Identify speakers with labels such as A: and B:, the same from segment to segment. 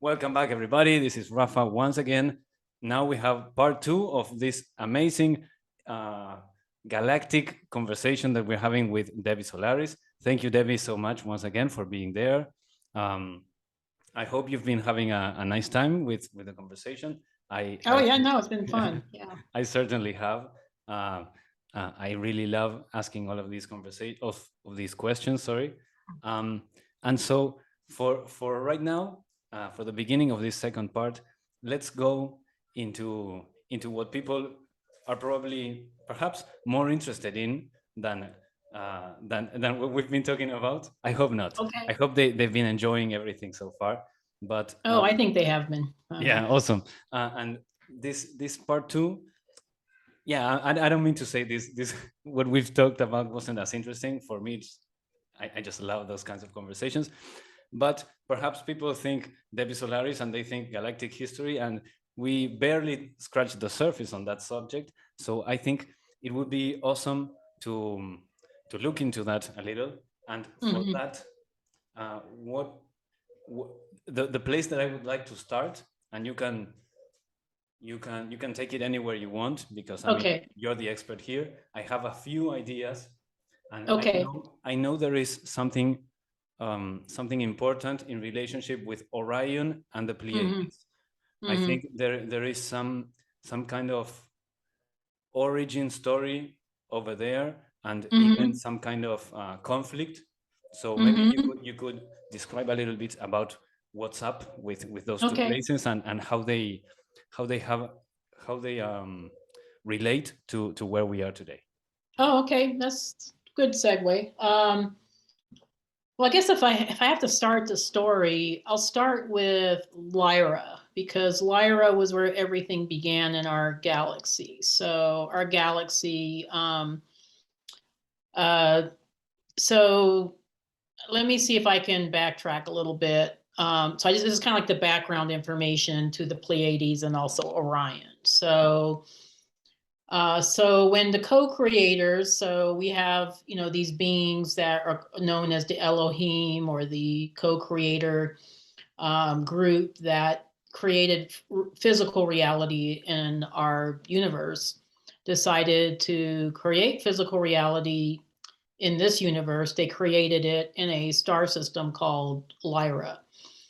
A: Welcome back, everybody. This is Rafa once again. Now we have part 2 of this amazing galactic conversation that we're having with Debbie Solaris. Thank you, Debbie, so much once again for being there. I hope you've been having a nice time with the conversation.
B: It's been fun. Yeah.
A: I certainly have. I really love asking all of these of these questions. Sorry, and so for right now, for the beginning of this second part, let's go into what people are probably perhaps more interested in than what we've been talking about. I hope not.
B: Okay.
A: I hope they've been enjoying everything so far. But
B: I think they have been.
A: Yeah, awesome. And this part 2, yeah, I don't mean to say this what we've talked about wasn't as interesting for me. I just love those kinds of conversations. But perhaps people think Debbie Solaris and they think galactic history, and we barely scratched the surface on that subject. So I think it would be awesome to look into that a little. And for that, the place that I would like to start, and you can take it anywhere you want, because I mean, you're the expert here. I have a few ideas, and I know there is something important in relationship with Orion and the Pleiades. I think there is some kind of origin story over there, and even some kind of conflict. So maybe you could describe a little bit about what's up with those two places, and how they relate to where we are today.
B: Oh, okay, that's a good segue. Well, I guess if I have to start the story, I'll start with Lyra, because Lyra was where everything began in our galaxy. So our galaxy, so let me see if I can backtrack a little bit. This is kind of like the background information to the Pleiades and also Orion. So when the co-creators, so we have, these beings that are known as the Elohim, or the co-creator group that created physical reality in our universe, decided to create physical reality in this universe. They created it in a star system called Lyra.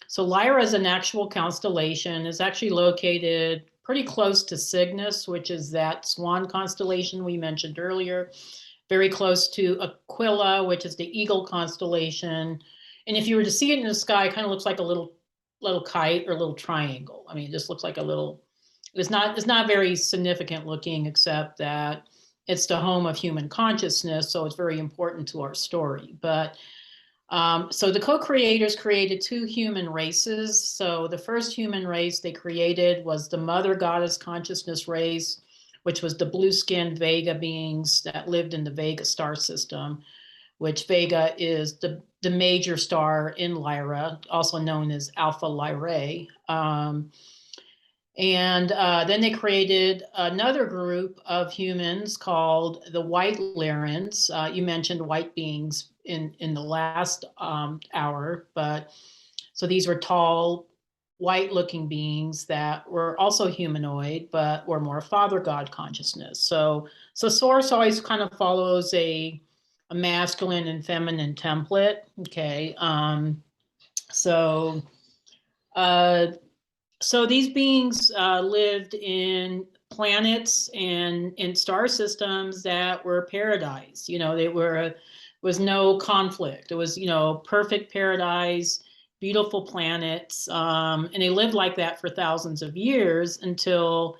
B: So Lyra is an actual constellation. It's actually located pretty close to Cygnus, which is that swan constellation we mentioned earlier, very close to Aquila, which is the eagle constellation. And if you were to see it in the sky, it kind of looks like a little kite or a little triangle. I mean, it just looks like a little, it's not very significant looking, except that it's the home of human consciousness, so it's very important to our story. But so the co-creators created two human races. So the first human race they created was the mother goddess consciousness race, which was the blue-skinned Vega beings that lived in the Vega star system, which Vega is the major star in Lyra, also known as Alpha Lyrae. And then they created another group of humans called the White Lyrans. You mentioned white beings in the last hour, but so these were tall, white-looking beings that were also humanoid, but were more father god consciousness. So Source always kind of follows a masculine and feminine template. Okay, so these beings lived in planets and in star systems that were paradise. Was no conflict. It was, perfect paradise, beautiful planets. And they lived like that for thousands of years until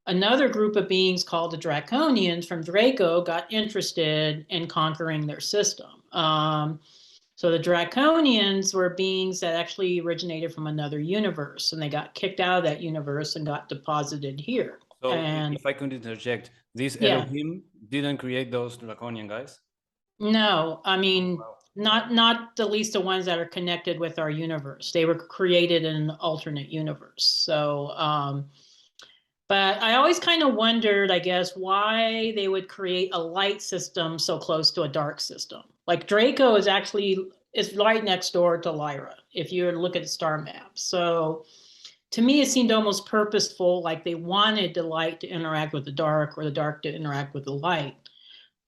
B: another group of beings called the Draconians from Draco got interested in conquering their system. So the Draconians were beings that actually originated from another universe, and they got kicked out of that universe and got deposited here.
A: So if I could interject, this Elohim didn't create those Draconian guys?
B: No, I mean, not the least the ones that are connected with our universe. They were created in an alternate universe. So, but I always kind of wondered, I guess, why they would create a light system so close to a dark system. Like Draco is right next door to Lyra. if you look at the star map. So to me, it seemed almost purposeful, like they wanted the light to interact with the dark or the dark to interact with the light.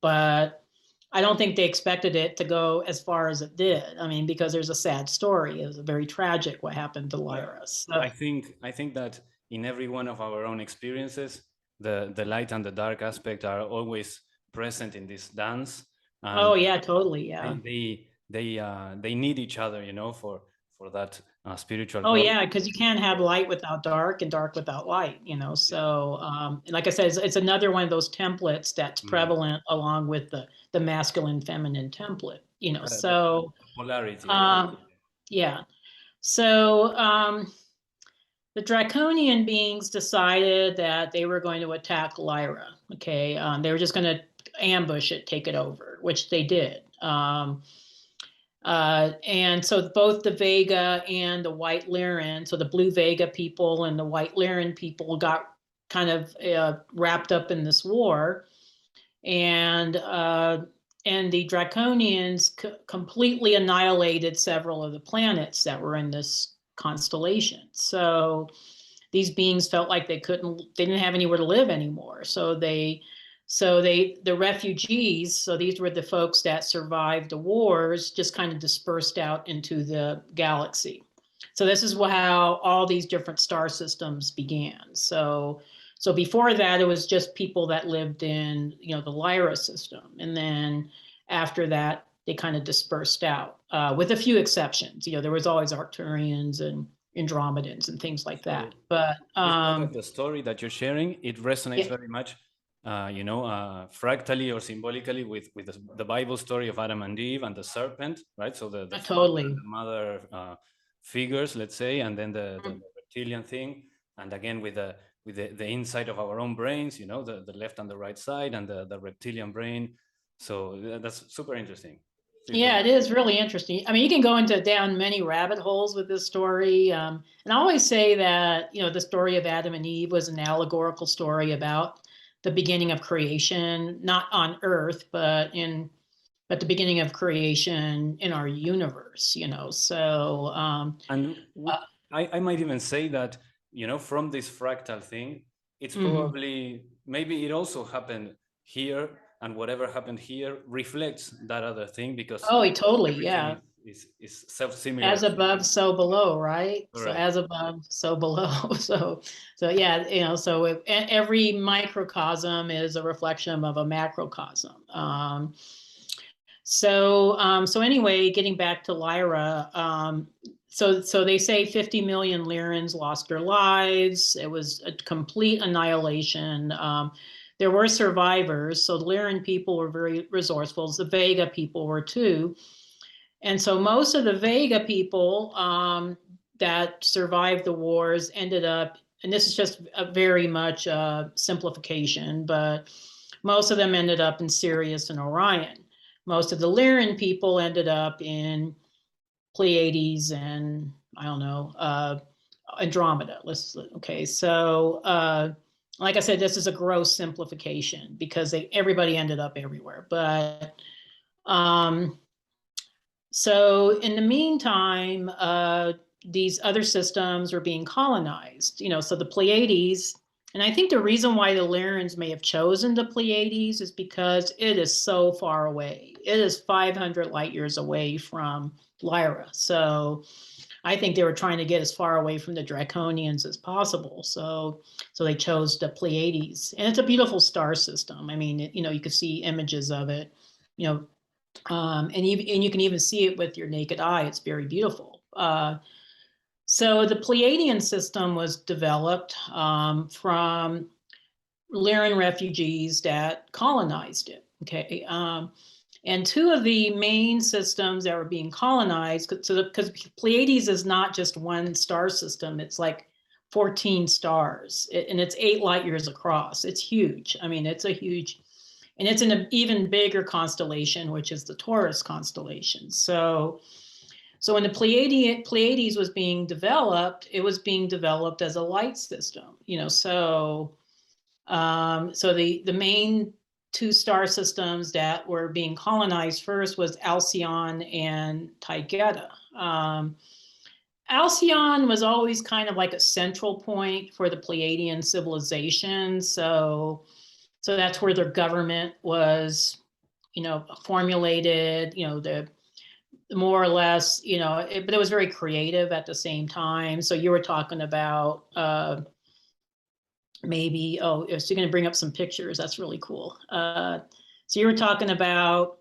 B: But I don't think they expected it to go as far as it did. I mean, because there's a sad story. It was very tragic what happened to Lyra. So,
A: I think that in every one of our own experiences, the light and the dark aspect are always present in this dance. And
B: oh yeah, totally, yeah.
A: They need each other, you know, for that spiritual.
B: Oh yeah, because you can't have light without dark and dark without light, you know. So like I said, it's another one of those templates that's prevalent along with the masculine feminine template, you know. So
A: polarity.
B: yeah. So the Draconian beings decided that they were going to attack Lyra. Okay, they were just going to ambush it, take it over, which they did. And so both the Vega and the White Lyran, so the Blue Vega people and the White Lyran people got kind of wrapped up in this war, and the Draconians completely annihilated several of the planets that were in this constellation. So these beings felt like they didn't have anywhere to live anymore. So the refugees, so these were the folks that survived the wars, just kind of dispersed out into the galaxy. So this is how all these different star systems began. So before that, it was just people that lived in, the Lyra system. And then after that, they kind of dispersed out, with a few exceptions. There was always Arcturians and Andromedans and things like that. But
A: the story that you're sharing, it resonates very much, fractally or symbolically with the Bible story of Adam and Eve and the serpent, right? So the
B: totally
A: the mother figures, let's say, and then the reptilian thing, and again with the inside of our own brains, the left and the right side, and the reptilian brain. So that's super interesting.
B: Yeah, it is really interesting. I mean, you can go down many rabbit holes with this story. And I always say that, the story of Adam and Eve was an allegorical story about the beginning of creation, not on Earth, but the beginning of creation in our universe, So
A: I might even say that, from this fractal thing, it's probably, maybe it also happened here, and whatever happened here reflects that other thing, because
B: totally, yeah,
A: is self-similar.
B: As above, so below, right?
A: Correct.
B: So as above, so below. So yeah, so every microcosm is a reflection of a macrocosm. So anyway, getting back to Lyra, so they say 50 million Lyrans lost their lives. It was a complete annihilation. There were survivors, so the Lyran people were very resourceful. The Vega people were too. And so most of the Vega people that survived the wars ended up, and this is just a very much simplification, but most of them ended up in Sirius and Orion. Most of the Lyran people ended up in Pleiades and, I don't know, Andromeda. Okay, so like I said, this is a gross simplification because everybody ended up everywhere. But so in the meantime, these other systems were being colonized. So the Pleiades, and I think the reason why the Lyrans may have chosen the Pleiades is because it is so far away. It is 500 light years away from Lyra. So I think they were trying to get as far away from the Draconians as possible. So they chose the Pleiades, and it's a beautiful star system. I mean, you could see images of it, and you can even see it with your naked eye. It's very beautiful. So the Pleiadian system was developed from Lyran refugees that colonized it. Okay. And two of the main systems that were being colonized, because Pleiades is not just one star system, it's like 14 stars, and it's 8 light years across. It's huge. I mean, it's and it's in an even bigger constellation, which is the Taurus constellation. So when the Pleiades was being developed, it was being developed as a light system, So the main 2 star systems that were being colonized first was Alcyon and Taygeta. Alcyon was always kind of like a central point for the Pleiadian civilization. So that's where their government was, formulated, the more or less, but it was very creative at the same time. So you were talking about maybe, so you're going to bring up some pictures. That's really cool. So you were talking about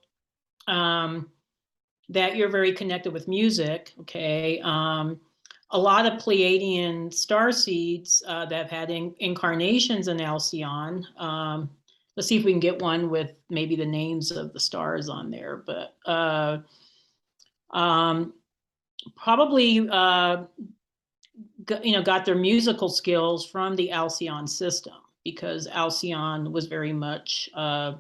B: that you're very connected with music. Okay. A lot of Pleiadian star seeds that have had incarnations in Alcyon. Let's see if we can get one with maybe the names of the stars on there, but probably got their musical skills from the Alcyon system, because Alcyon was very much a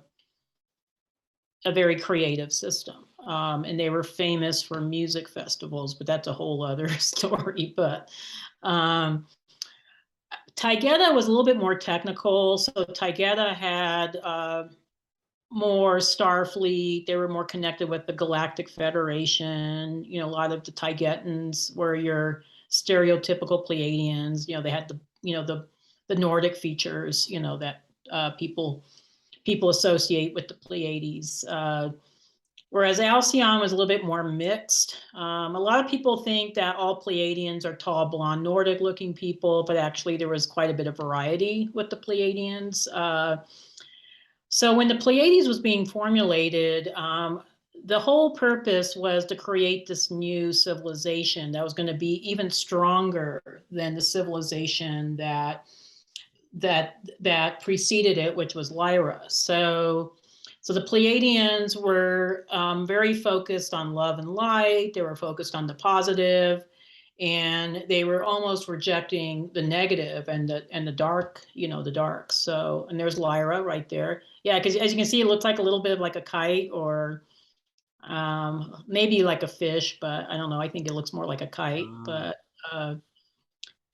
B: very creative system. And they were famous for music festivals, but that's a whole other story. But Taygeta was a little bit more technical. So Taygeta had more Starfleet. They were more connected with the Galactic Federation. A lot of the Taygetans were your stereotypical Pleiadians. They had the Nordic features, that people associate with the Pleiades. Whereas Alcyon was a little bit more mixed. A lot of people think that all Pleiadians are tall, blonde, Nordic-looking people, but actually there was quite a bit of variety with the Pleiadians. So when the Pleiades was being formulated, the whole purpose was to create this new civilization that was going to be even stronger than the civilization that preceded it, which was Lyra. So the Pleiadians were very focused on love and light. They were focused on the positive, and they were almost rejecting the negative and the dark, the dark. So, and there's Lyra right there. Yeah, because as you can see, it looks like a little bit of like a kite, or maybe like a fish, but I don't know. I think it looks more like a kite, but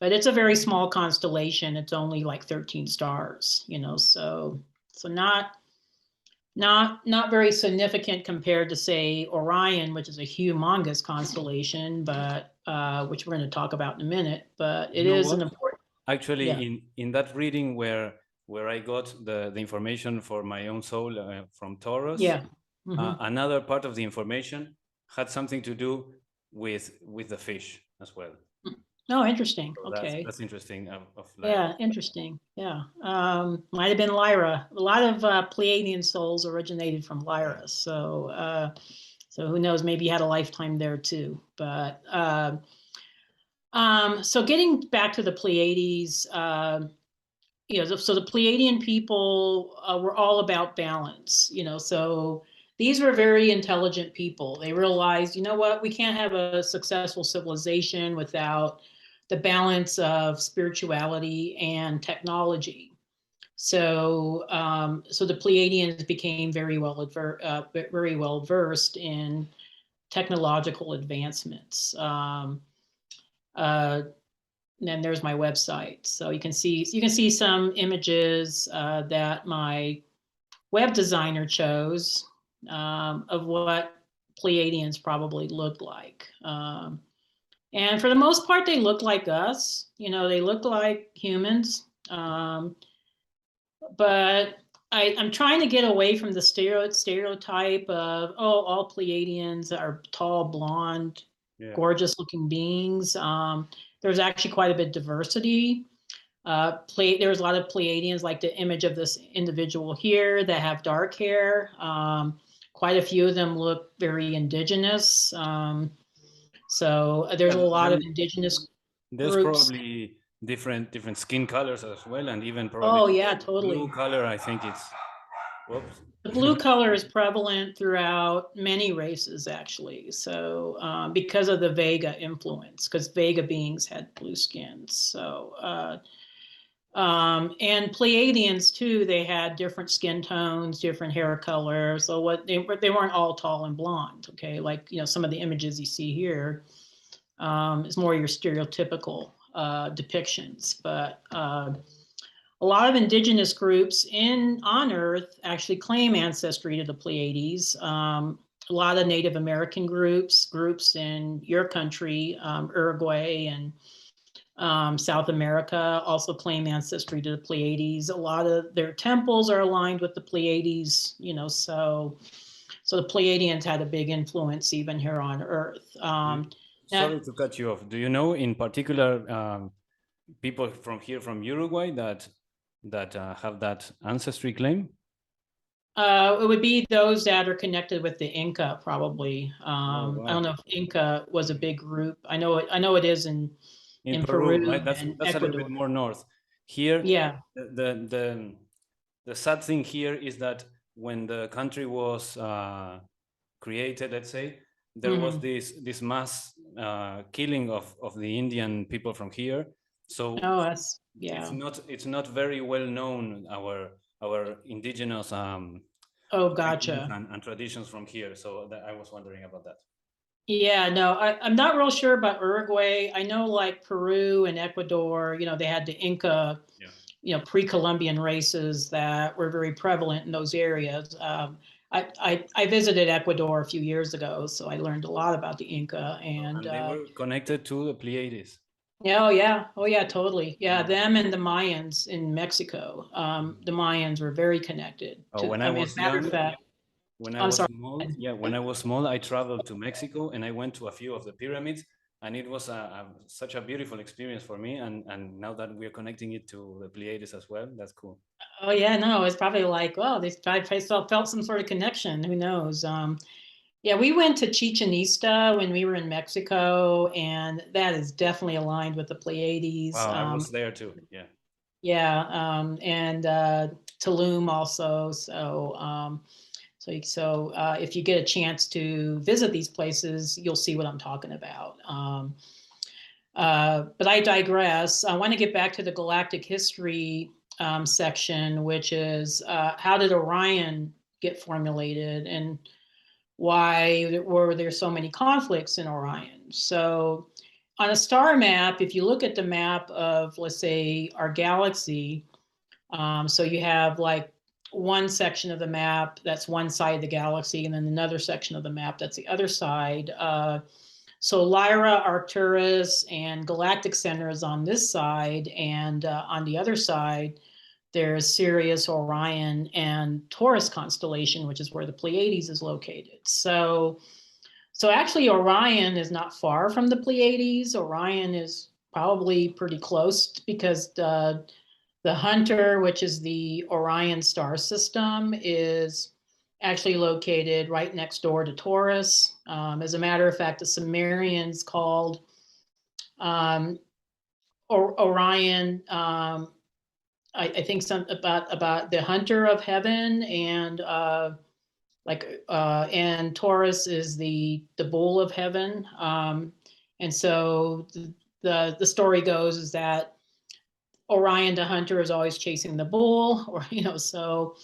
B: it's a very small constellation. It's only like 13 stars, so not very significant compared to, say, Orion, which is a humongous constellation, but which we're going to talk about in a minute. But it is an important.
A: Actually, yeah. in that reading where I got the information for my own soul from Taurus,
B: yeah,
A: another part of the information had something to do with the fish as well.
B: Oh, interesting. So
A: okay, that's interesting.
B: Yeah, interesting. Yeah, might have been Lyra. A lot of Pleiadian souls originated from Lyra, so who knows? Maybe you had a lifetime there too. But so getting back to the Pleiades, so the Pleiadian people were all about balance. So these were very intelligent people. They realized, what, we can't have a successful civilization without the balance of spirituality and technology. So the Pleiadians became very well versed in technological advancements. And then there's my website. So you can see some images that my web designer chose of what Pleiadians probably looked like. And for the most part, they look like us. They look like humans. But I'm trying to get away from the stereotype of, all Pleiadians are tall, blonde, gorgeous looking beings. There's actually quite a bit of diversity. There's a lot of Pleiadians, like the image of this individual here, that have dark hair. Quite a few of them look very indigenous. So there's a lot of indigenous
A: There's
B: groups.
A: Probably different skin colors as well, and even probably
B: totally.
A: Blue color, I think it's. Whoops.
B: The blue color is prevalent throughout many races, actually. So because of the Vega influence, because Vega beings had blue skins. So and Pleiadians too, they had different skin tones, different hair colors. So they weren't all tall and blonde. Okay, like some of the images you see here is more your stereotypical depictions, but. A lot of indigenous groups on Earth actually claim ancestry to the Pleiades. a lot of Native American groups in your country, Uruguay and South America also claim ancestry to the Pleiades. A lot of their temples are aligned with the Pleiades, you know, so the Pleiadians had a big influence even here on Earth.
A: Sorry to cut you off. Do you know in particular people from here, from Uruguay, that have that ancestry claim?
B: It would be those that are connected with the Inca, probably.
A: Wow.
B: I don't know if Inca was a big group. I know it is in Peru,
A: right? That's
B: and
A: a little bit more north. Here,
B: yeah.
A: The sad thing here is that when the country was created, let's say, there was this mass killing of the Indian people from here. So it's not very well known, our indigenous
B: gotcha.
A: and traditions from here. So I was wondering about that.
B: Yeah, no, I'm not real sure about Uruguay. I know like Peru and Ecuador, you know, they had the Inca, you know, pre-Columbian races that were very prevalent in those areas. I visited Ecuador a few years ago, so I learned a lot about the Inca, and
A: they were connected to the Pleiades.
B: Oh yeah, totally. Yeah, them and the Mayans in Mexico. The Mayans were very connected.
A: When I was young, when I was small, I traveled to Mexico and I went to a few of the pyramids, and it was such a beautiful experience for me. And now that we're connecting it to the Pleiades as well, that's cool.
B: Oh yeah, no, it's probably like, well, they felt some sort of connection. Who knows? Yeah, we went to Chichen Itza when we were in Mexico, and that is definitely aligned with the Pleiades.
A: Wow, I was there too. Yeah.
B: Yeah, and Tulum also. So if you get a chance to visit these places, you'll see what I'm talking about. But I digress. I want to get back to the galactic history section, which is how did Orion get formulated and why were there so many conflicts in Orion? So on a star map, if you look at the map of, let's say, our galaxy, so you have like one section of the map that's one side of the galaxy, and then another section of the map that's the other side. So Lyra, Arcturus, and Galactic Center is on this side, and on the other side, there's Sirius, Orion, and Taurus constellation, which is where the Pleiades is located. So actually Orion is not far from the Pleiades. Orion is probably pretty close because the Hunter, which is the Orion star system, is actually located right next door to Taurus. As a matter of fact, the Sumerians called Orion, I think something about the hunter of heaven, and and Taurus is the bull of heaven. And so the story goes is that Orion, the hunter, is always chasing the bull, or so.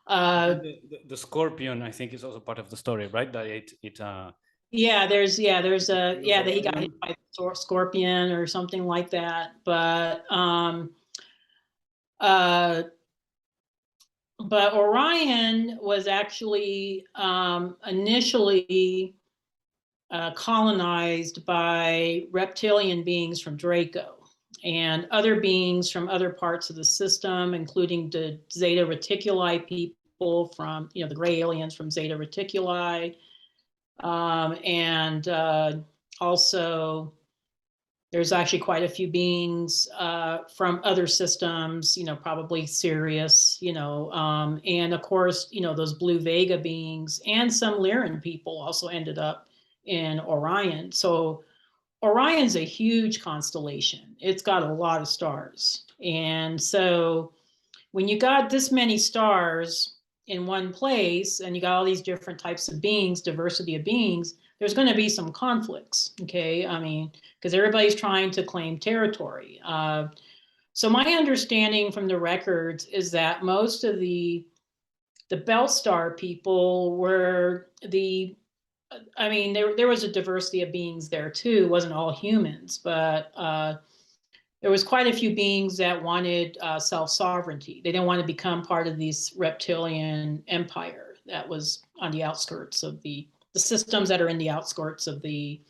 A: The scorpion, I think, is also part of the story, right? That it
B: there's that he got hit by a scorpion or something like that. But Orion was actually initially colonized by reptilian beings from Draco and other beings from other parts of the system, including the Zeta Reticuli people from, the gray aliens from Zeta Reticuli. And also there's actually quite a few beings from other systems, probably Sirius, and of course, those Blue Vega beings and some Lyran people also ended up in Orion. So Orion's a huge constellation. It's got a lot of stars. And so when you got this many stars in one place and you got all these different types of beings, diversity of beings, there's going to be some conflicts, okay? I mean, because everybody's trying to claim territory. So my understanding from the records is that most of the belt star people were there was a diversity of beings there too. It wasn't all humans, but there was quite a few beings that wanted self-sovereignty. They didn't want to become part of this reptilian empire. that was on the outskirts of the systems that are in the outskirts of the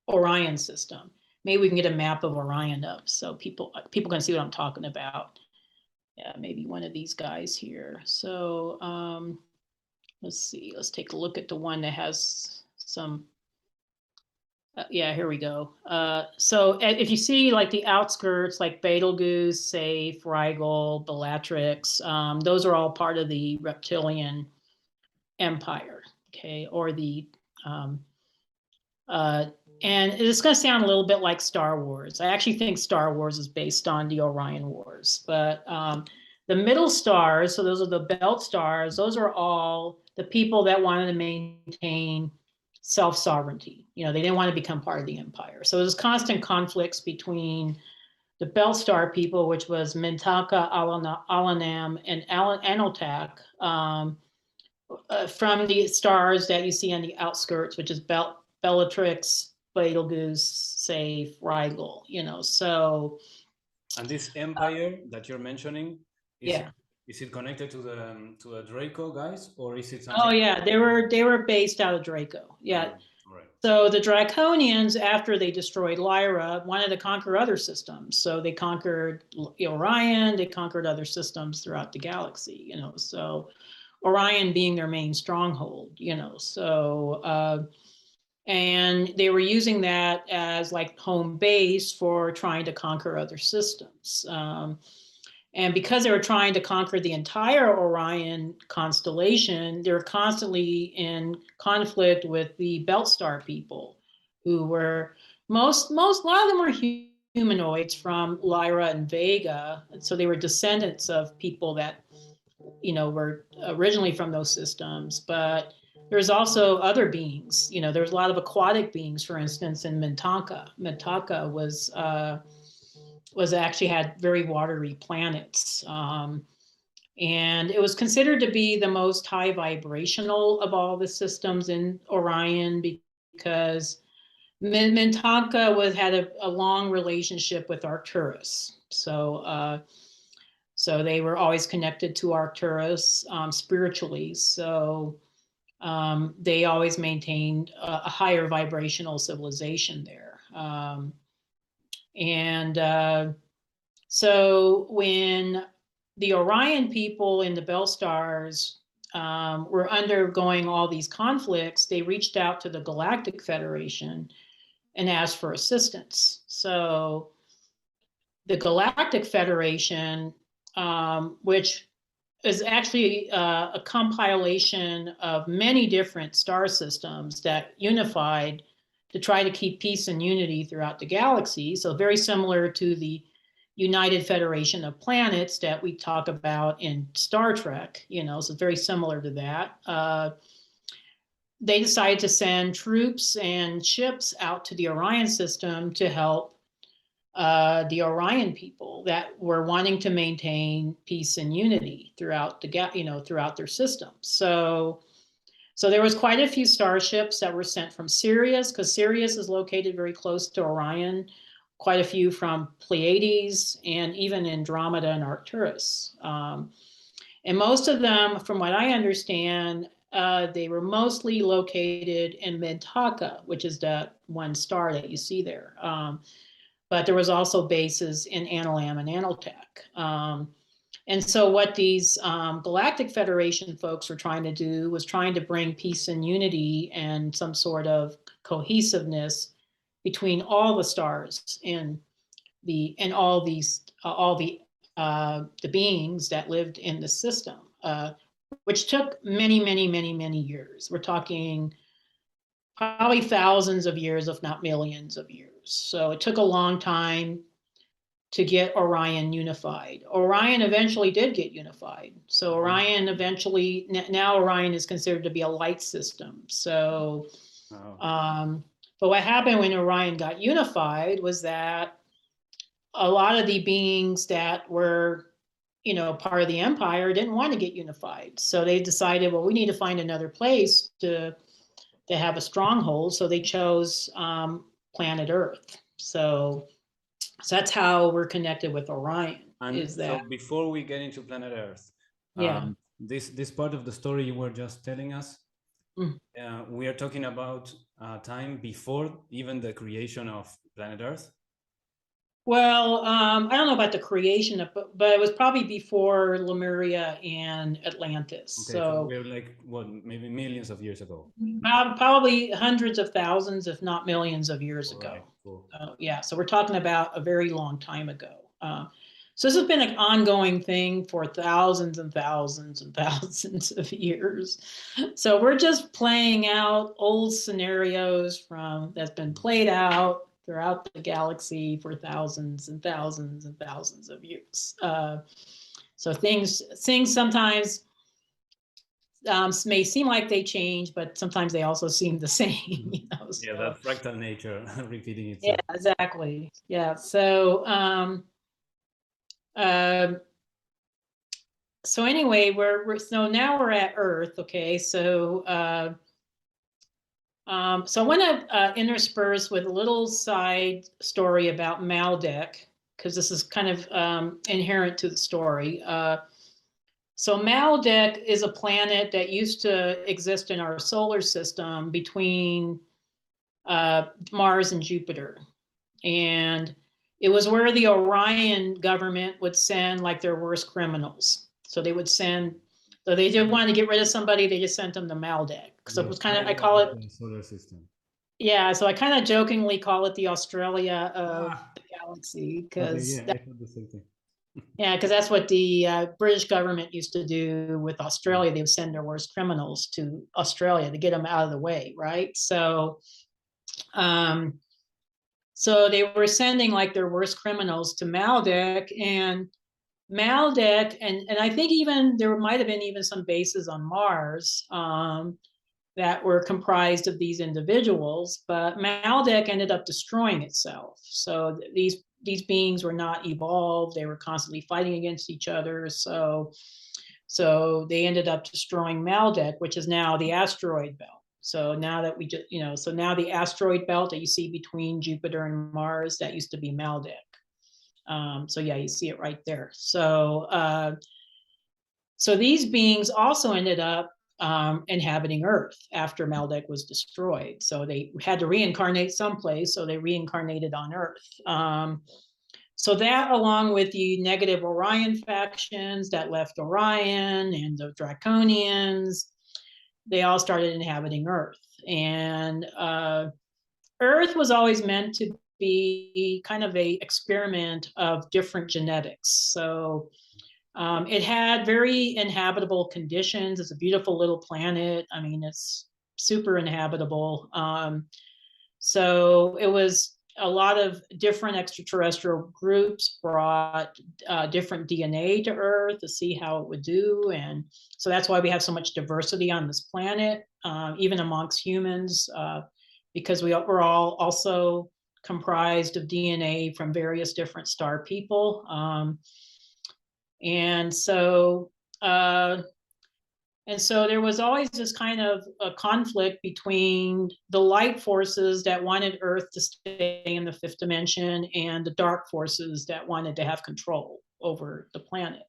B: Orion system. Maybe we can get a map of Orion up so people can see what I'm talking about. Yeah, maybe one of these guys here. So let's see. Let's take a look at the one that has some. Yeah, here we go. So if you see like the outskirts, like Betelgeuse, Safe, Rigel, Bellatrix, those are all part of the reptilian empire. Okay, or the and it's going to sound a little bit like Star Wars. I actually think Star Wars is based on the Orion Wars. But the middle stars, so those are the belt stars, those are all the people that wanted to maintain self-sovereignty. You know, they didn't want to become part of the empire. So there's constant conflicts between the belt star people, which was Mintaka, Alanam, and Analtak, from the stars that you see on the outskirts, which is Bellatrix, Betelgeuse, Safe, Rigel, you know, so.
A: And this empire that you're mentioning, is it connected to the Draco guys, or is it something?
B: Oh yeah, they were based out of Draco. Yeah.
A: Right.
B: So the Draconians, after they destroyed Lyra, wanted to conquer other systems. So they conquered Orion, they conquered other systems throughout the galaxy, you know, so Orion being their main stronghold, you know, so and they were using that as like home base for trying to conquer other systems. And because they were trying to conquer the entire Orion constellation, they were constantly in conflict with the Belt Star people, who were a lot of them were humanoids from Lyra and Vega. So they were descendants of people that, you know, were originally from those systems, but there's also other beings. You know, there's a lot of aquatic beings, for instance, in Mintaka. Mintaka was actually had very watery planets. And it was considered to be the most high vibrational of all the systems in Orion because Mintaka had a long relationship with Arcturus. So they were always connected to Arcturus spiritually. So they always maintained a higher vibrational civilization there. So when the Orion people in the Bell Stars were undergoing all these conflicts, they reached out to the Galactic Federation and asked for assistance. So the Galactic Federation, which is actually a compilation of many different star systems that unified to try to keep peace and unity throughout the galaxy. So very similar to the United Federation of Planets that we talk about in Star Trek, you know, so very similar to that. They decided to send troops and ships out to the Orion system to help the Orion people that were wanting to maintain peace and unity throughout throughout their system. So there was quite a few starships that were sent from Sirius, because Sirius is located very close to Orion, quite a few from Pleiades, and even Andromeda and Arcturus. And most of them, from what I understand, they were mostly located in Mintaka, which is that one star that you see there. But there was also bases in Analam and Analtech. And so what these Galactic Federation folks were trying to do was trying to bring peace and unity and some sort of cohesiveness between all the stars and all the beings that lived in the system, which took many, many, many, many years. We're talking probably thousands of years, if not millions of years. So it took a long time to get Orion unified. Orion eventually did get unified. So Orion eventually, now Orion is considered to be a light system. So, but what happened when Orion got unified was that a lot of the beings that were, you know, part of the empire didn't want to get unified. So they decided, well, we need to find another place to have a stronghold. So they chose planet Earth. So that's how we're connected with Orion.
A: And
B: is that
A: so before we get into planet Earth, this part of the story you were just telling us, we are talking about time before even the creation of planet Earth.
B: Well, I don't know about the creation of, but it was probably before Lemuria and Atlantis.
A: Okay, so we're like, what, maybe millions of years ago?
B: Probably hundreds of thousands, if not millions of years ago.
A: Right, cool.
B: Yeah, so we're talking about a very long time ago. So this has been an ongoing thing for thousands and thousands and thousands of years. So we're just playing out old scenarios that's been played out throughout the galaxy for thousands and thousands and thousands of years. So things sometimes may seem like they change, but sometimes they also seem the same. You know, so.
A: Yeah, that fractal nature repeating itself.
B: Yeah, exactly. Yeah. So so anyway, so now we're at Earth. Okay. So so I want to intersperse with a little side story about Maldek, because this is kind of inherent to the story. So Maldek is a planet that used to exist in our solar system between Mars and Jupiter. And it was where the Orion government would send like their worst criminals. So they would send, so they didn't want to get rid of somebody, they just sent them to Maldek. So it was kind of, I call it
A: the solar system.
B: Yeah, so I kind of jokingly call it the Australia of the galaxy, because
A: okay, yeah, I thought the same thing.
B: Yeah, because that's what the British government used to do with Australia. They would send their worst criminals to Australia to get them out of the way, right? So, so they were sending like their worst criminals to Maldek, and Maldek, and I think even there might have been even some bases on Mars that were comprised of these individuals, but Maldek ended up destroying itself. So these beings were not evolved; they were constantly fighting against each other. So they ended up destroying Maldek, which is now the asteroid belt. So now that we just, so now the asteroid belt that you see between Jupiter and Mars, that used to be Maldek. So yeah, you see it right there. So so these beings also ended up inhabiting Earth after Maldek was destroyed. So they had to reincarnate someplace, so they reincarnated on Earth. So that, along with the negative Orion factions that left Orion and the Draconians, they all started inhabiting Earth. And Earth was always meant to be kind of a experiment of different genetics. So it had very inhabitable conditions. It's a beautiful little planet. I mean, it's super inhabitable. So it was a lot of different extraterrestrial groups brought different DNA to Earth to see how it would do. And so that's why we have so much diversity on this planet, even amongst humans, because we're all also comprised of DNA from various different star people. And so there was always this kind of a conflict between the light forces that wanted Earth to stay in the fifth dimension and the dark forces that wanted to have control over the planet.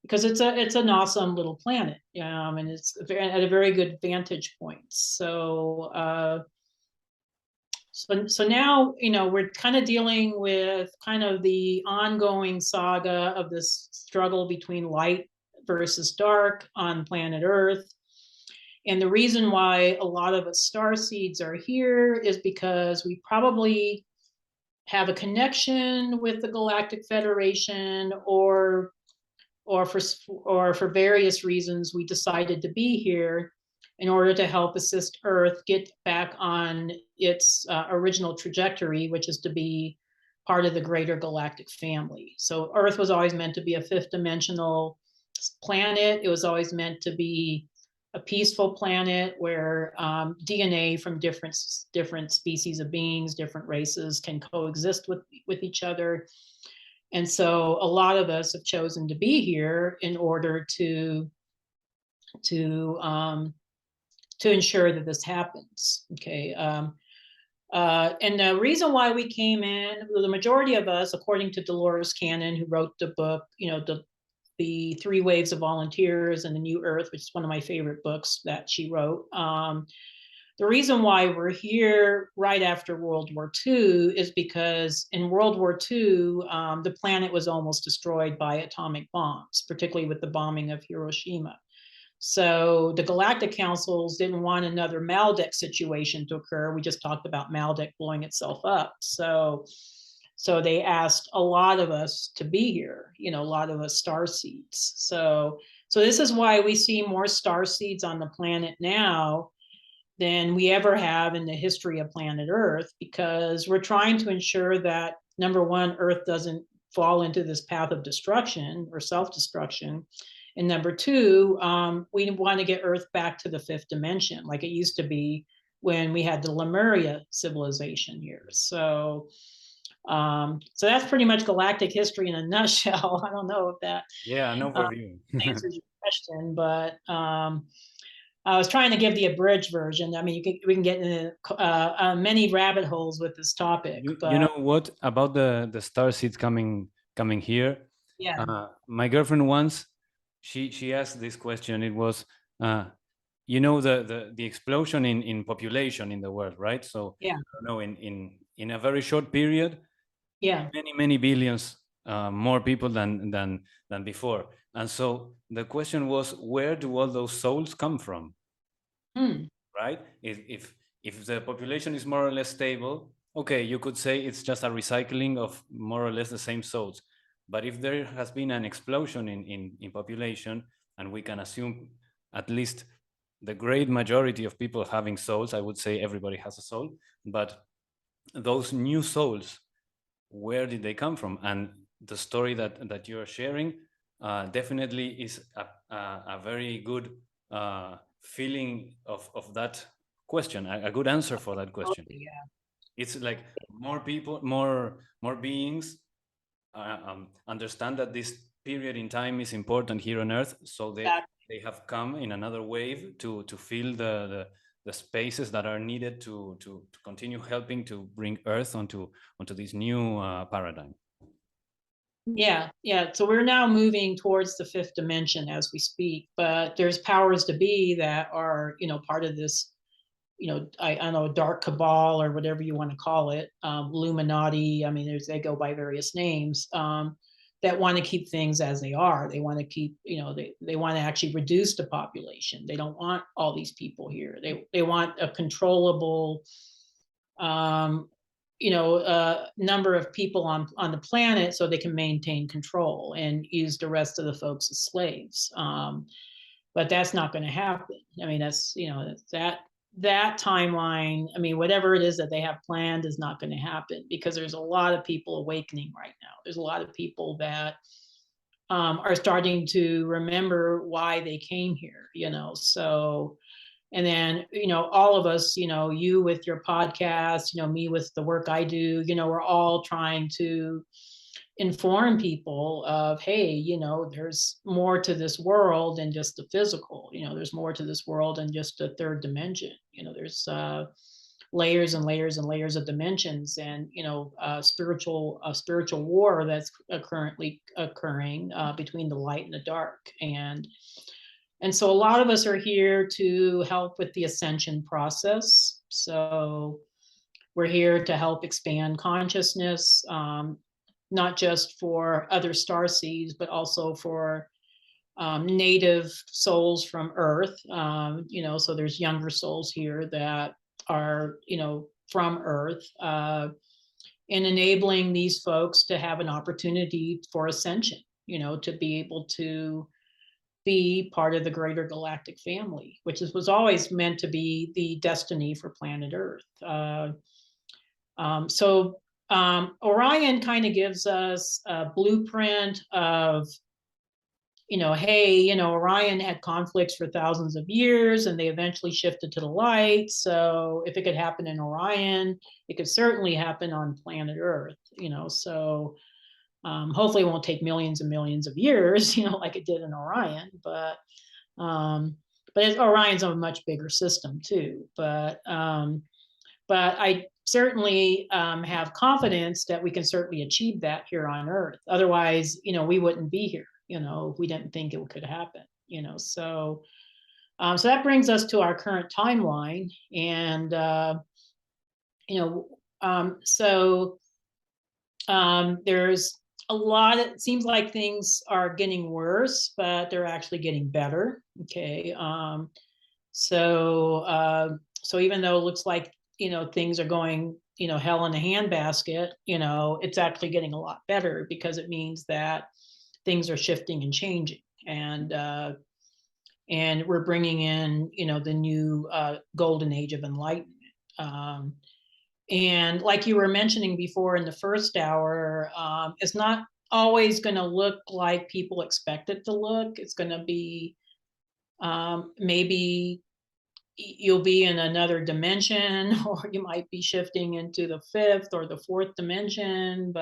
B: Because it's an awesome little planet, and it's at a very good vantage point. So so now, we're kind of dealing with kind of the ongoing saga of this struggle between light versus dark on planet Earth. And the reason why a lot of us star seeds are here is because we probably have a connection with the Galactic Federation, or for various reasons we decided to be here in order to help assist Earth get back on its original trajectory, which is to be part of the greater galactic family. So Earth was always meant to be a fifth dimensional planet. It was always meant to be a peaceful planet where DNA from different species of beings, different races, can coexist with each other. And so a lot of us have chosen to be here in order to ensure that this happens. Okay. And the reason why we came in, the majority of us, according to Dolores Cannon, who wrote the book, the 3 Waves of Volunteers and the New Earth, which is one of my favorite books that she wrote. The reason why we're here right after World War II is because in World War II, the planet was almost destroyed by atomic bombs, particularly with the bombing of Hiroshima. So the Galactic Councils didn't want another Maldek situation to occur. We just talked about Maldek blowing itself up. So they asked a lot of us to be here, a lot of us starseeds. So this is why we see more starseeds on the planet now than we ever have in the history of planet Earth, because we're trying to ensure that, number one, Earth doesn't fall into this path of destruction or self-destruction. And number two, we want to get Earth back to the 5th dimension, like it used to be when we had the Lemuria civilization here. So that's pretty much galactic history in a nutshell. I don't know if that answers your question, but I was trying to give the abridged version. I mean, we can get into many rabbit holes with this topic.
A: You know what about the starseeds coming here?
B: Yeah.
A: My girlfriend once she asked this question. It was the explosion in population in the world, right? So
B: yeah,
A: in a very short period,
B: yeah,
A: many billions more people than before. And so the question was, where do all those souls come from? Right? If the population is more or less stable, okay, you could say it's just a recycling of more or less the same souls. But if there has been an explosion in population, and we can assume at least the great majority of people having souls, I would say everybody has a soul, but those new souls, where did they come from? And the story that you're sharing definitely is a very good feeling of that question, a good answer for that question.
B: Yeah.
A: It's like more people, more beings understand that this period in time is important here on Earth, so they have come in another wave to fill the spaces that are needed to continue helping to bring Earth onto this new paradigm.
B: Yeah. So we're now moving towards the 5th dimension as we speak, but there's powers to be that are, part of this, I don't know, dark cabal or whatever you want to call it, Illuminati. I mean, they go by various names, that want to keep things as they are. They want to keep, they want to actually reduce the population. They don't want all these people here. They want a controllable, number of people on the planet so they can maintain control and use the rest of the folks as slaves. But that's not going to happen. I mean, that's, that timeline, I mean, whatever it is that they have planned is not going to happen, because there's a lot of people awakening right now. There's a lot of people that are starting to remember why they came here, so, and then, all of us, you with your podcast, me with the work I do, we're all trying to inform people of, hey, there's more to this world than just the physical. There's more to this world than just the 3rd dimension. There's layers and layers and layers of dimensions, and spiritual war that's currently occurring between the light and the dark. And so a lot of us are here to help with the ascension process. So we're here to help expand consciousness, not just for other starseeds, but also for native souls from Earth. So there's younger souls here that are, from Earth, and enabling these folks to have an opportunity for ascension, to be able to be part of the greater galactic family, which was always meant to be the destiny for planet Earth. Orion kind of gives us a blueprint of, hey, Orion had conflicts for thousands of years and they eventually shifted to the light. So if it could happen in Orion, it could certainly happen on planet Earth, so hopefully it won't take millions and millions of years, like it did in Orion, but Orion's a much bigger system too. But I certainly have confidence that we can certainly achieve that here on Earth. Otherwise, we wouldn't be here. we didn't think it could happen, so so that brings us to our current timeline. And so there's a lot. It seems like things are getting worse, but they're actually getting better. Okay. So even though it looks like things are going hell in a handbasket, it's actually getting a lot better, because it means that things are shifting and changing, and we're bringing in the new golden age of enlightenment. And like you were mentioning before in the first hour, it's not always going to look like people expect it to look. It's going to be maybe you'll be in another dimension, or you might be shifting into the fifth or the fourth dimension,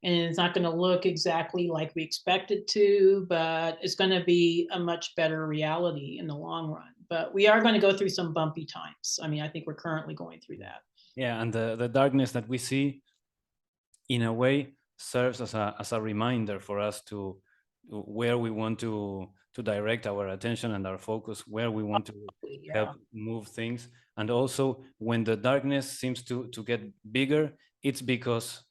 B: and it's not going to look exactly like we expect it to, but it's going to be a much better reality in the long run. But we are going to go through some bumpy times. I mean, I think we're currently going through that.
A: Yeah, and the darkness that we see, in a way, serves as a reminder for us to where we want to direct our attention and our focus, where we want to help move things. And also, when the darkness seems to get bigger, it's because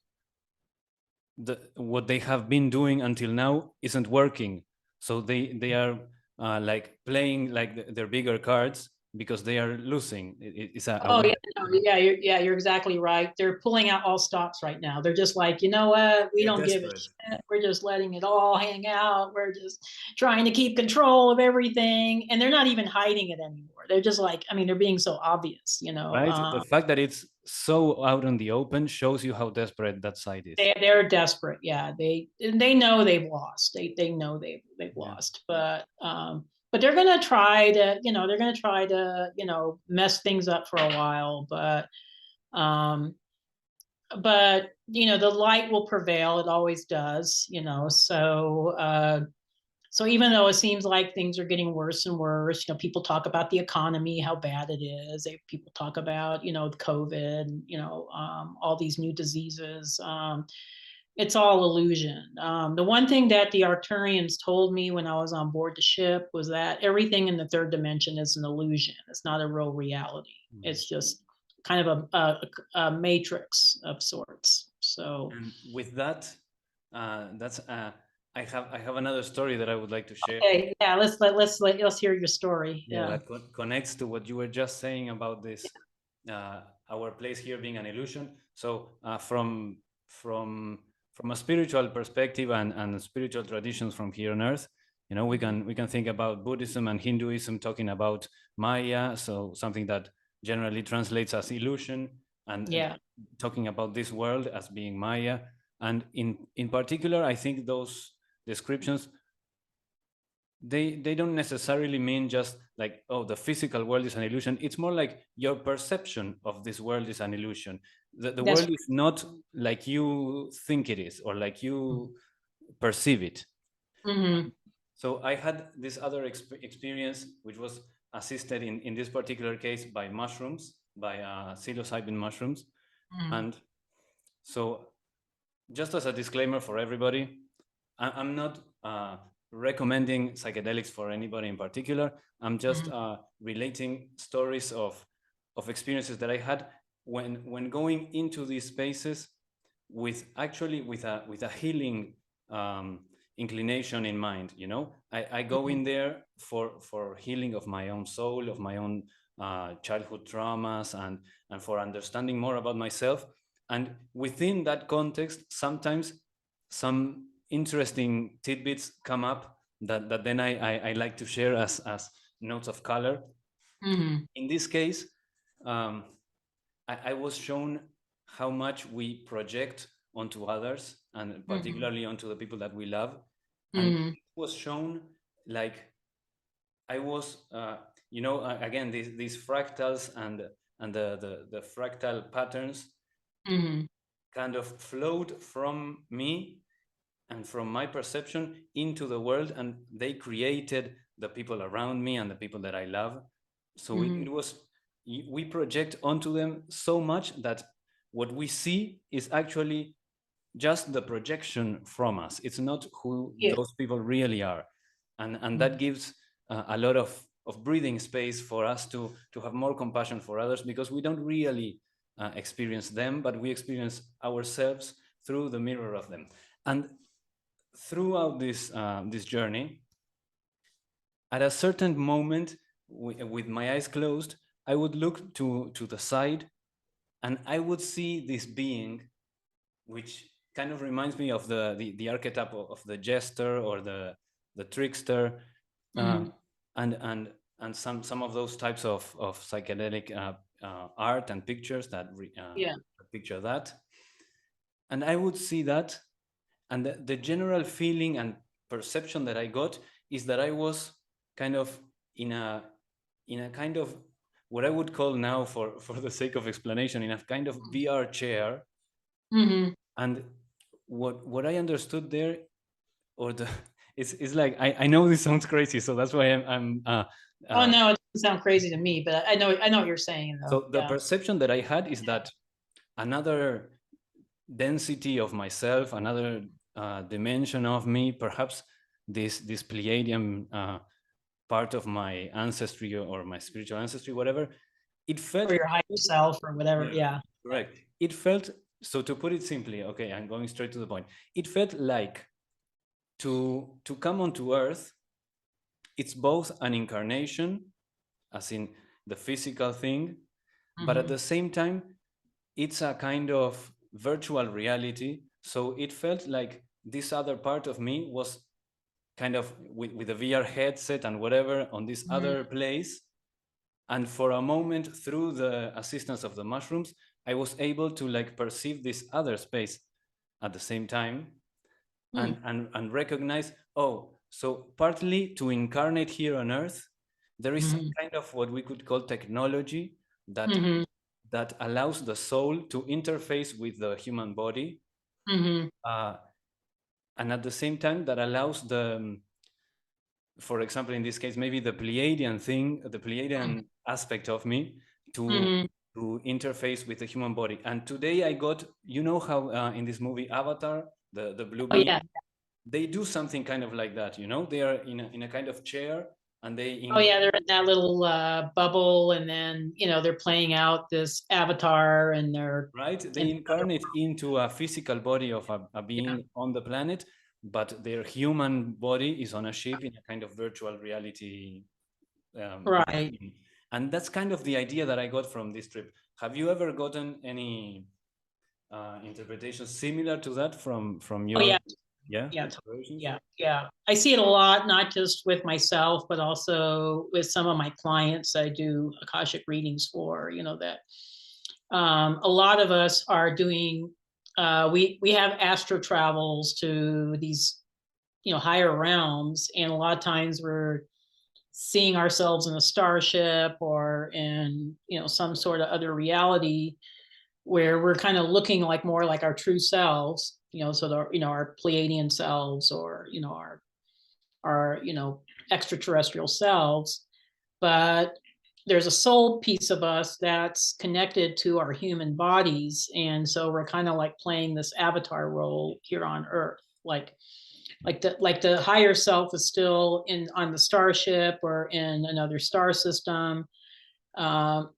A: what they have been doing until now isn't working. So they are like playing like their bigger cards, because they are losing. It's
B: you're exactly right. They're pulling out all stops right now. They're just like, you know what, we don't give a shit. We're just letting it all hang out. We're just trying to keep control of everything, and they're not even hiding it anymore. They're just like, I mean, they're being so obvious,
A: right. The fact that it's so out in the open shows you how desperate that side is.
B: They're desperate. Yeah, they know they've lost. They know they've lost, but they're going to try to, mess things up for a while, but the light will prevail. It always does, so even though it seems like things are getting worse and worse, people talk about the economy, how bad it is. People talk about, COVID, all these new diseases. It's all illusion. The one thing that the Arcturians told me when I was on board the ship was that everything in the third dimension is an illusion. It's not a real reality. It's just kind of a matrix of sorts. So,
A: and with that, that's I have another story that I would like to share.
B: Okay, yeah, let's hear your story.
A: Yeah, that connects to what you were just saying about this, our place here being an illusion. So from a spiritual perspective and spiritual traditions from here on Earth, we can think about Buddhism and Hinduism talking about Maya, so something that generally translates as illusion, and talking about this world as being Maya. And in particular, I think those descriptions, they don't necessarily mean just like, oh, the physical world is an illusion. It's more like your perception of this world is an illusion. The world is not like you think it is, or like you perceive it.
B: Mm-hmm.
A: So I had this other experience, which was assisted in this particular case by mushrooms, by psilocybin mushrooms. Mm-hmm. And so, just as a disclaimer for everybody, I'm not recommending psychedelics for anybody in particular. I'm just relating stories of experiences that I had when going into these spaces with a healing inclination in mind. I go in there for healing of my own soul, of my own childhood traumas, and for understanding more about myself. And within that context, sometimes some interesting tidbits come up that then I like to share as notes of color. Mm-hmm. In this case, I was shown how much we project onto others, and particularly onto the people that we love. And it was shown like I was, again, these fractals and the fractal patterns kind of flowed from me and from my perception into the world, and they created the people around me and the people that I love. So it was, we project onto them so much that what we see is actually just the projection from us. It's not who those people really are. And that gives a lot of breathing space for us to have more compassion for others, because we don't really experience them, but we experience ourselves through the mirror of them. And throughout this journey, at a certain moment, with my eyes closed, I would look to the side, and I would see this being, which kind of reminds me of the archetype of the jester or the trickster, and some of those types of psychedelic art and pictures that picture that. And I would see that, and the general feeling and perception that I got is that I was kind of in a kind of what I would call now, for the sake of explanation, in a kind of VR chair. And what I understood there, or it's like, I know this sounds crazy, so that's why I'm
B: oh no, it doesn't sound crazy to me, but I know what you're saying, though.
A: So the perception that I had is that another density of myself, another dimension of me, perhaps this Pleiadian part of my ancestry or my spiritual ancestry, whatever, it felt,
B: or your higher self or whatever. Yeah,
A: correct. It felt, so to put it simply, okay, I'm going straight to the point, it felt like to come onto Earth, it's both an incarnation, as in the physical thing, but at the same time, it's a kind of virtual reality. So it felt like this other part of me was kind of with a VR headset and whatever on this other place. And for a moment, through the assistance of the mushrooms, I was able to like perceive this other space at the same time, and recognize, oh, so partly to incarnate here on Earth, there is some kind of what we could call technology that that allows the soul to interface with the human body, and at the same time that allows the, for example, in this case, maybe the Pleiadian thing, the Pleiadian aspect of me to interface with the human body. And today I got, you know how in this movie Avatar, the blue being, they do something kind of like that, you know, they are in a kind of chair, and they
B: they're in that little bubble, and then, you know, they're playing out this avatar, and they're
A: they incarnate into a physical body of a being on the planet, but their human body is on a ship in a kind of virtual reality. And that's kind of the idea that I got from this trip. Have you ever gotten any interpretations similar to that from your
B: I see it a lot, not just with myself, but also with some of my clients I do Akashic readings for, you know, that a lot of us are doing, we have astro travels to these, you know, higher realms, and a lot of times we're seeing ourselves in a starship or in, you know, some sort of other reality where we're kind of looking like more like our true selves, you know, so the, you know, our Pleiadian selves, or, you know, our, you know, extraterrestrial selves. But there's a soul piece of us that's connected to our human bodies. And so we're kind of like playing this avatar role here on Earth. Like the higher self is still on the starship or in another star system. But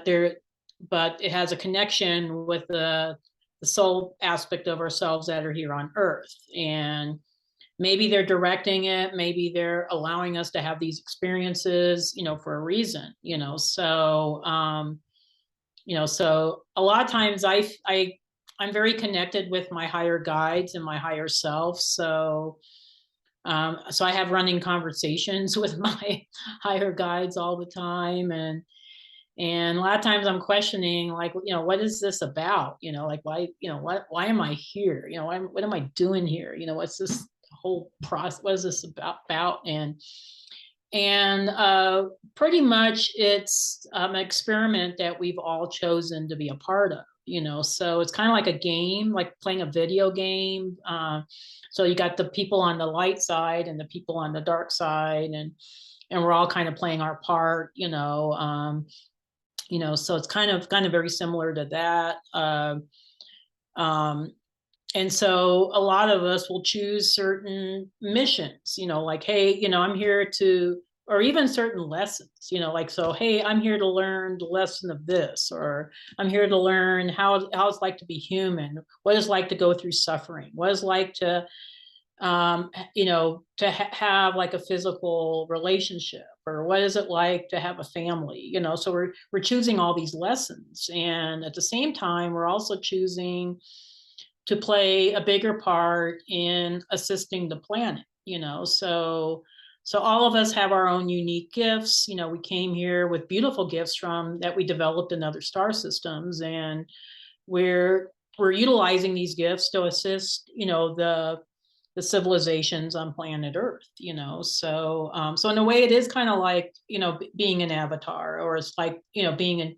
B: it has a connection with the soul aspect of ourselves that are here on Earth. And maybe they're directing it, maybe they're allowing us to have these experiences, you know, for a reason, you know. So you know, so a lot of times I'm very connected with my higher guides and my higher self. So so I have running conversations with my higher guides all the time, and a lot of times I'm questioning, like, you know, what is this about? You know, like, why, you know, why am I here? You know, what am I doing here? You know, what's this whole process? What is this about? And pretty much it's an experiment that we've all chosen to be a part of, you know. So it's kind of like a game, like playing a video game. So you got the people on the light side and the people on the dark side, and we're all kind of playing our part, you know. You know, so it's kind of very similar to that. And so a lot of us will choose certain missions, like, hey, I'm here to, or even certain lessons, like, so, hey, I'm here to learn the lesson of this, or I'm here to learn how it's like to be human, what it's like to go through suffering, what it's like to, have like a physical relationship, or what is it like to have a family, so we're choosing all these lessons. And at the same time, we're also choosing to play a bigger part in assisting the planet, so all of us have our own unique gifts. We came here with beautiful gifts that we developed in other star systems, and we're utilizing these gifts to assist, the civilizations on planet Earth, so in a way it is kind of like, being an avatar, or it's like, being in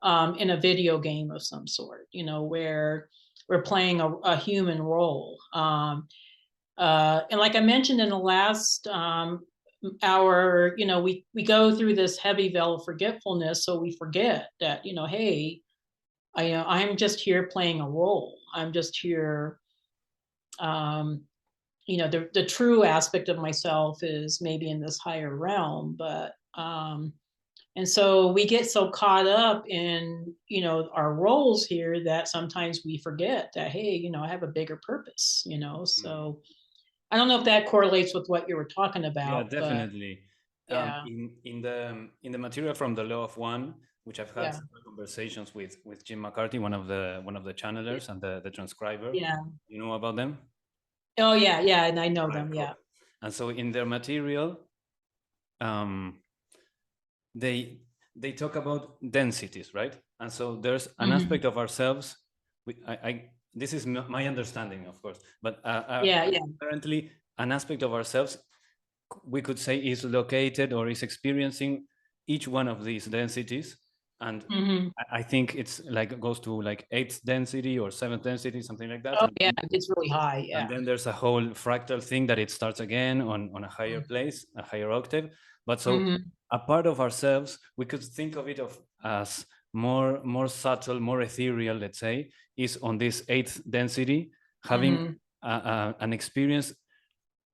B: a video game of some sort, where we're playing a human role. And like I mentioned in the last hour, we go through this heavy veil of forgetfulness, so we forget that, hey, I'm just here playing a role. I'm just here. The true aspect of myself is maybe in this higher realm, but and so we get so caught up in, our roles here that sometimes we forget that, hey, I have a bigger purpose, so I don't know if that correlates with what you were talking about.
A: Yeah, definitely.
B: Yeah.
A: In the material from the Law of One, which I've had several conversations with Jim McCarthy, one of the channelers and the transcriber.
B: Yeah.
A: You know about them?
B: Oh yeah, and I know them. Cool. Yeah.
A: And so in their material, they talk about densities, right? And so there's an aspect of ourselves. This is my understanding, of course, but apparently an aspect of ourselves, we could say, is located or is experiencing each one of these densities. And I think it's like, it goes to like 8th density or 7th density, something like that.
B: Oh, yeah, it's really high. Yeah.
A: And then there's a whole fractal thing that it starts again on a higher place, a higher octave. But so a part of ourselves, we could think of it as more subtle, more ethereal, let's say, is on this 8th density, having an experience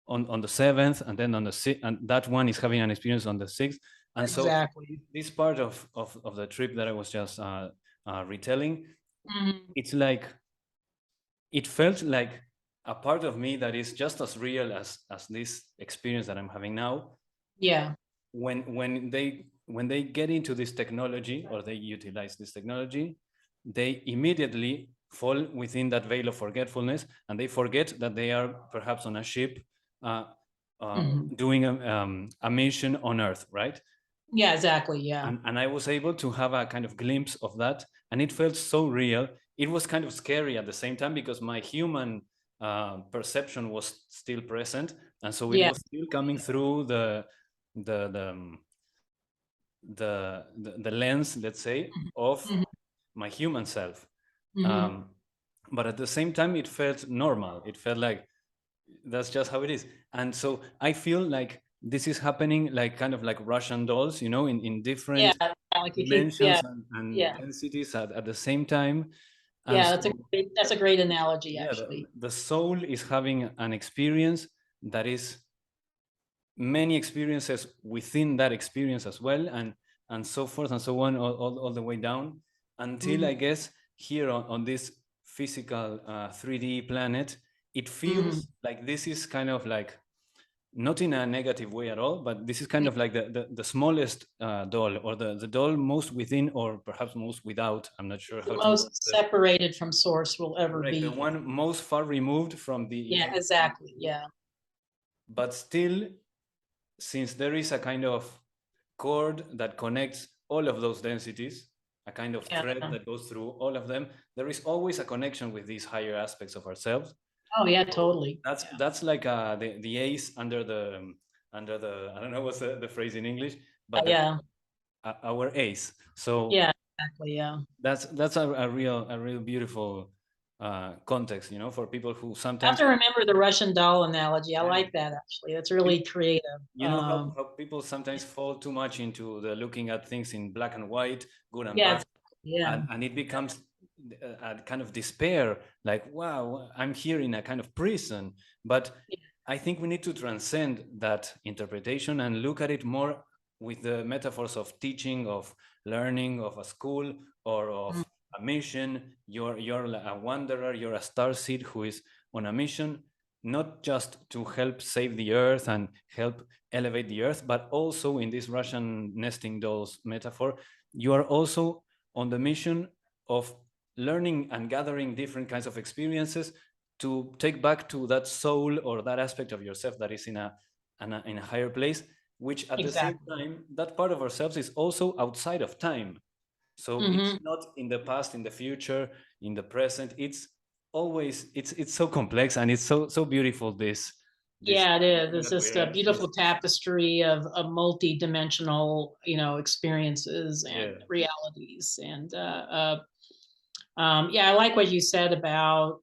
A: on the 7th, and then on the 6th, and that one is having an experience on the 6th. And exactly. So this part of the trip that I was just retelling, it's like, it felt like a part of me that is just as real as this experience that I'm having now.
B: Yeah.
A: When they get into this technology, or they utilize this technology, they immediately fall within that veil of forgetfulness, and they forget that they are perhaps on a ship doing a mission on Earth, right?
B: Yeah, exactly. Yeah.
A: And I was able to have a kind of glimpse of that, and it felt so real. It was kind of scary at the same time, because my human perception was still present, and so it was still coming through the lens, let's say, of my human self. But at the same time, it felt normal. It felt like that's just how it is. And so I feel like this is happening, like kind of like Russian dolls, in different dimensions and densities at the same time. And
B: that's a great analogy, actually.
A: The soul is having an experience that is many experiences within that experience as well, and so forth and so on, all the way down, until I guess here on this physical 3D planet, it feels like this is kind of like, not in a negative way at all, but this is kind of like the smallest doll, or the doll most within, or perhaps most without. I'm not sure how
B: the most separated from source will ever be.
A: The one most far removed from the...
B: Yeah, exactly. Yeah.
A: But still, since there is a kind of cord that connects all of those densities, a kind of thread that goes through all of them, there is always a connection with these higher aspects of ourselves.
B: Oh yeah, totally.
A: That's like the ace under the I don't know what's the phrase in English, but our ace. So
B: yeah, exactly. Yeah,
A: that's a real beautiful context, for people who sometimes
B: have to remember the Russian doll analogy. I like that, actually. That's really creative.
A: How people sometimes fall too much into the looking at things in black and white, good and bad, and it becomes a kind of despair, like, wow, I'm here in a kind of prison. But I think we need to transcend that interpretation and look at it more with the metaphors of teaching, of learning, of a school, or of a mission. You're a wanderer, you're a starseed who is on a mission, not just to help save the earth and help elevate the earth, but also in this Russian nesting dolls metaphor, you are also on the mission of learning and gathering different kinds of experiences to take back to that soul or that aspect of yourself that is in a higher place, which at the same time, that part of ourselves is also outside of time. So it's not in the past, in the future, in the present. It's always, it's so complex, and it's so beautiful, this
B: yeah, it is. It's just a beautiful tapestry of multi-dimensional, experiences and realities. And yeah, I like what you said about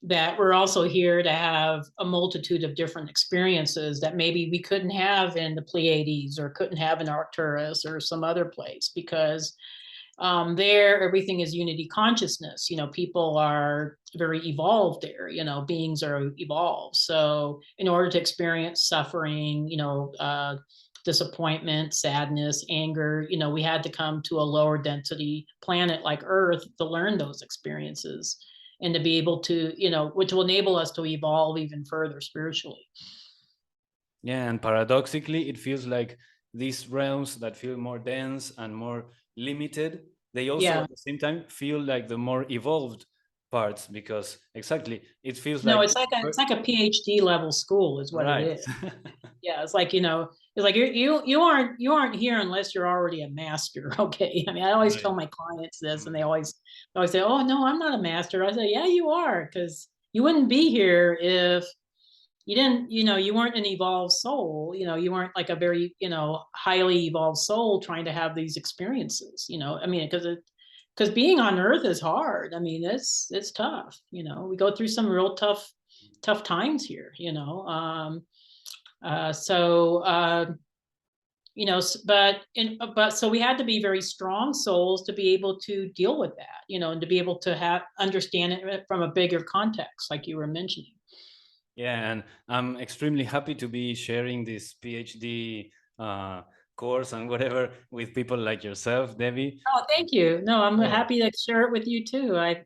B: that we're also here to have a multitude of different experiences that maybe we couldn't have in the Pleiades or couldn't have in Arcturus or some other place, because there everything is unity consciousness. People are very evolved there. Beings are evolved. So in order to experience suffering, disappointment, sadness, anger, we had to come to a lower density planet like Earth to learn those experiences and to be able to, which will enable us to evolve even further spiritually.
A: Yeah, and paradoxically, it feels like these realms that feel more dense and more limited, they also at the same time feel like the more evolved parts, because exactly, it feels like
B: it's like a PhD level school is what it is. Yeah, it's like, it's like you aren't here unless you're already a master. Okay. I mean, I always tell my clients this, and they always say, oh no, I'm not a master. I say, yeah, you are, because you wouldn't be here if you didn't, you weren't an evolved soul. You weren't like a very, highly evolved soul trying to have these experiences. I mean, because being on Earth is hard. I mean, it's tough. We go through some real tough times here. But so we had to be very strong souls to be able to deal with that, and to be able to understand it from a bigger context, like you were mentioning.
A: Yeah, and I'm extremely happy to be sharing this PhD course and whatever with people like yourself, Debbie.
B: Oh, thank you. No, I'm happy to share it with you too. I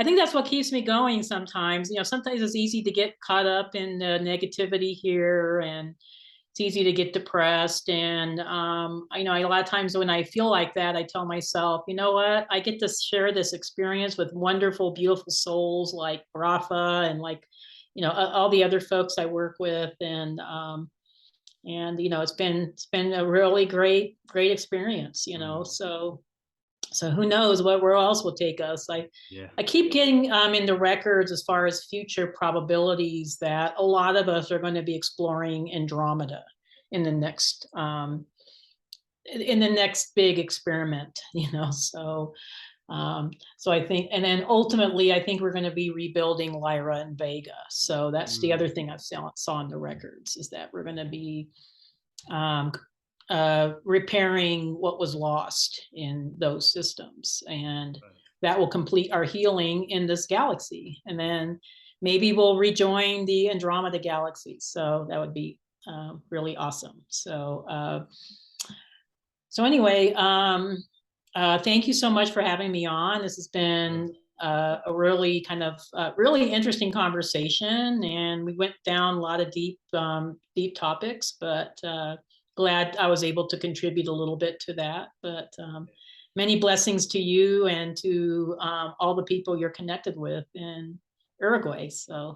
B: think that's what keeps me going sometimes. Sometimes it's easy to get caught up in the negativity here, and it's easy to get depressed. And a lot of times when I feel like that, I tell myself, you know what? I get to share this experience with wonderful, beautiful souls like Rafa and like, all the other folks I work with. And it's been a really great experience. So who knows where else will take us. I keep getting into records as far as future probabilities that a lot of us are going to be exploring Andromeda in the next big experiment. So I think, and then ultimately I think we're going to be rebuilding Lyra and Vega. So that's the other thing I saw in the records, is that we're going to be repairing what was lost in those systems, and that will complete our healing in this galaxy, and then maybe we'll rejoin the Andromeda galaxy. So that would be really awesome. So anyway, thank you so much for having me on. This has been a really kind of really interesting conversation, and we went down a lot of deep topics, but glad I was able to contribute a little bit to that. But many blessings to you and to all the people you're connected with in Uruguay. So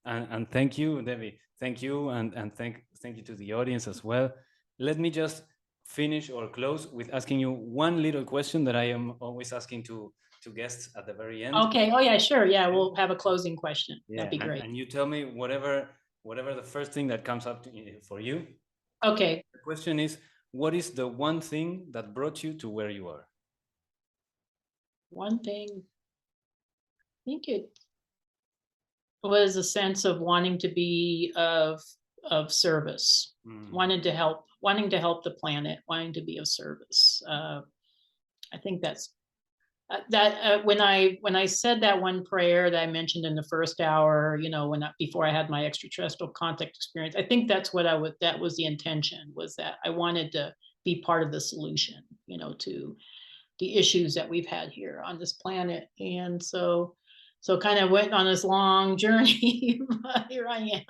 A: and thank you, Debbie. Thank you, and thank you to the audience as well. Let me just finish or close with asking you one little question that I am always asking to guests at the very end.
B: Okay. Oh yeah, sure. Yeah, we'll have a closing question. That'd be great.
A: And you tell me whatever the first thing that comes up for you.
B: Okay.
A: The question is, what is the one thing that brought you to where you are?
B: One thing, I think it was a sense of wanting to be of service, wanting to help the planet, wanting to be of service. I think that's when I said that one prayer that I mentioned in the first hour, before I had my extraterrestrial contact experience, I think that's what that was the intention, was that I wanted to be part of the solution, to the issues that we've had here on this planet. And so kind of went on this long journey, but here I am,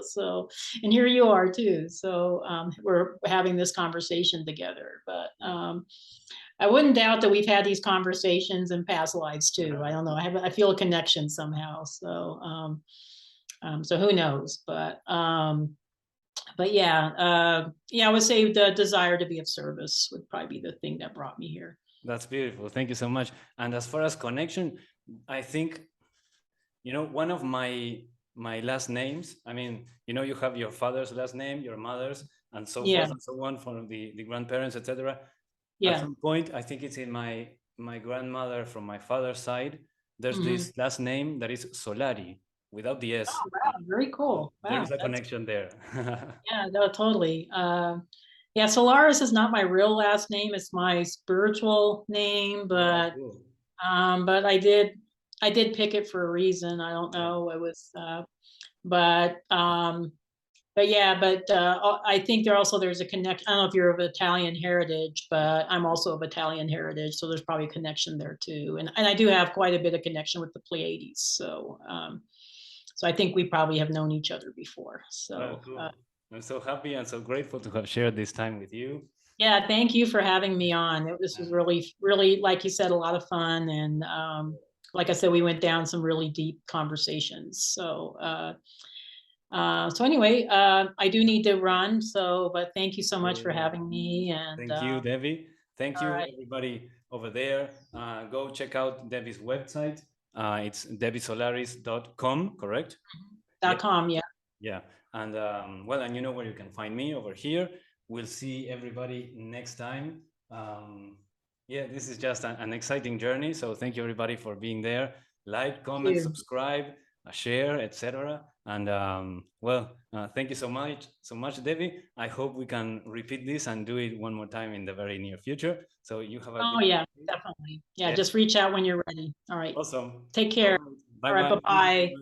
B: so, and here you are too. So we're having this conversation together, but I wouldn't doubt that we've had these conversations in past lives too. I don't know. I feel a connection somehow. So, so who knows? But yeah, I would say the desire to be of service would probably be the thing that brought me here.
A: That's beautiful. Thank you so much. And as far as connection, I think, one of my last names, I mean, you have your father's last name, your mother's, and so forth and so on, from the grandparents, etc. Yeah. At some point, I think it's in my grandmother from my father's side, there's this last name that is Solari, without the S.
B: Oh, wow, very cool. Wow,
A: there is a connection there.
B: Yeah, no, totally. Yeah, Solaris is not my real last name. It's my spiritual name, but cool. But I did pick it for a reason. I don't know. It was but yeah, but I think there's a connection. I don't know if you're of Italian heritage, but I'm also of Italian heritage, so there's probably a connection there too. And I do have quite a bit of connection with the Pleiades. So so I think we probably have known each other before. So
A: cool. I'm so happy and so grateful to have shared this time with you.
B: Yeah, thank you for having me on. This was really, really, like you said, a lot of fun. And like I said, we went down some really deep conversations. So so anyway, I do need to run. But thank you so much for having me. And
A: thank you, Debbie. Thank you, everybody over there. Go check out Debbie's website. It's debbiesolaris.com, correct?
B: .com, yeah.
A: Yeah. And well, and you know where you can find me, over here. We'll see everybody next time. Yeah, this is just an exciting journey. So thank you, everybody, for being there. Like, comment, subscribe, share, etc. And well, thank you so much, Debbie. I hope we can repeat this and do it one more time in the very near future. So you have a
B: yeah, definitely. Yeah, just reach out when you're ready. All right.
A: Awesome.
B: Take care.
A: Bye.
B: All right, bye-bye.